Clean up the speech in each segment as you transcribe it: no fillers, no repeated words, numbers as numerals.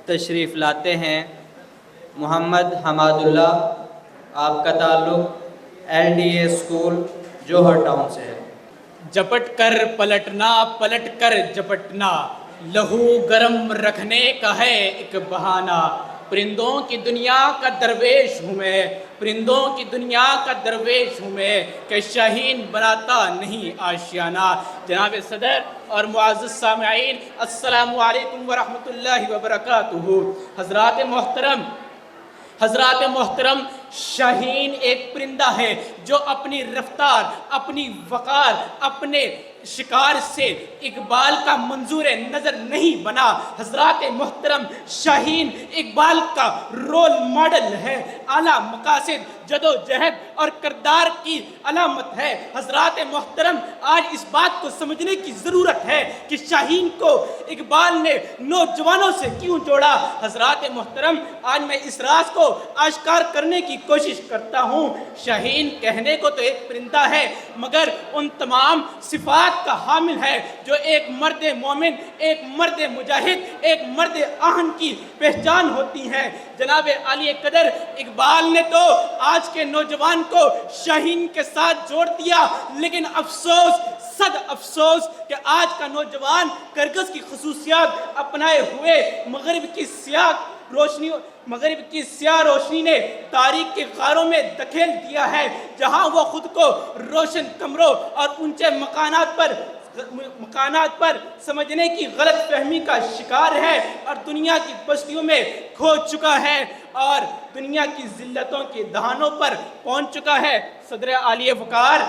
تشریف لاتے ہیں محمد حماد اللہ، آپ کا تعلق LDA اسکول جوہر ٹاؤن سے ہے۔ جپٹ کر پلٹنا، پلٹ کر جپٹنا، لہو گرم رکھنے کا ہے ایک بہانہ۔ پرندوں کی دنیا کا درویش ہوں میں، پرندوں کی دنیا کا درویش ہوں میں، کہ شاہین بناتا نہیں آشیانہ۔ جناب صدر اور معزز سامعین، السلام علیکم ورحمۃ اللہ وبرکاتہ۔ حضرات محترم، شاہین ایک پرندہ ہے جو اپنی رفتار، اپنی وقار، اپنے شکار سے اقبال کا منظور نظر نہیں بنا۔ حضرات محترم، شاہین اقبال کا رول ماڈل ہے، اعلیٰ مقاصد، جدوجہد اور کردار کی علامت ہے۔ حضرات محترم، آج اس بات کو سمجھنے کی ضرورت ہے کہ شاہین کو اقبال نے نوجوانوں سے کیوں جوڑا۔ حضرات محترم، آج میں اس راز کو آشکار کرنے کی کوشش کرتا ہوں۔ شاہین کہنے کو تو ایک پرندہ ہے، مگر ان تمام صفات کا حامل ہے جو ایک مرد مومن، ایک مرد مجاہد، ایک مرد آہن کی پہچان ہوتی ہے۔ جناب عالی قدر اقبال نے تو آج کے نوجوان کو شاہین کے ساتھ جوڑ دیا، لیکن افسوس، صد افسوس کہ آج کا نوجوان کرگس کی خصوصیات اپنائے ہوئے مغرب کی سیاہ روشنی نے تاریخ کے غاروں میں دھکیل دیا ہے، جہاں وہ خود کو روشن کمروں اور اونچے مکانات پر سمجھنے کی غلط فہمی کا شکار ہے، اور دنیا کی بستیوں میں کھو چکا ہے، اور دنیا کی ذلتوں کے دہانوں پر پہنچ چکا ہے۔ صدر عالی وقار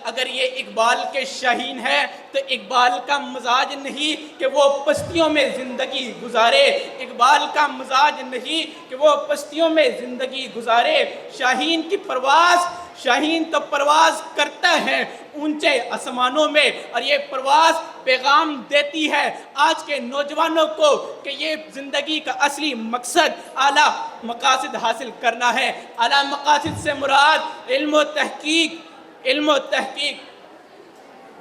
اگر یہ اقبال کے شاہین ہے تو اقبال کا مزاج نہیں کہ وہ پستیوں میں زندگی گزارے، اقبال کا مزاج نہیں کہ وہ پستیوں میں زندگی گزارے۔ شاہین تو پرواز کرتا ہے اونچے آسمانوں میں، اور یہ پرواز پیغام دیتی ہے آج کے نوجوانوں کو کہ یہ زندگی کا اصلی مقصد اعلیٰ مقاصد حاصل کرنا ہے۔ اعلیٰ مقاصد سے مراد علم و تحقیق۔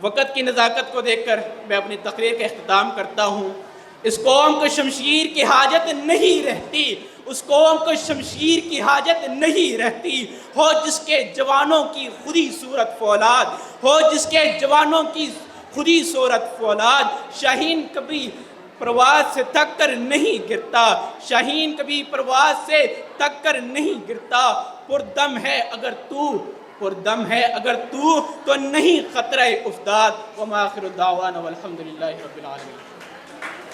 وقت کی نزاکت کو دیکھ کر میں اپنی تقریر کا اختتام کرتا ہوں۔ اس قوم کو شمشیر کی حاجت نہیں رہتی، اس قوم کو شمشیر کی حاجت نہیں رہتی، ہو جس کے جوانوں کی خودی صورت فولاد، ہو جس کے جوانوں کی خودی صورت فولاد۔ شاہین کبھی پرواز سے تھک کر نہیں گرتا، شاہین کبھی پرواز سے تھک کر نہیں گرتا۔ پردم ہے اگر تو نہیں خطرہ افتاد۔ وما آخر الدعوانا والحمدللہ رب العالمین۔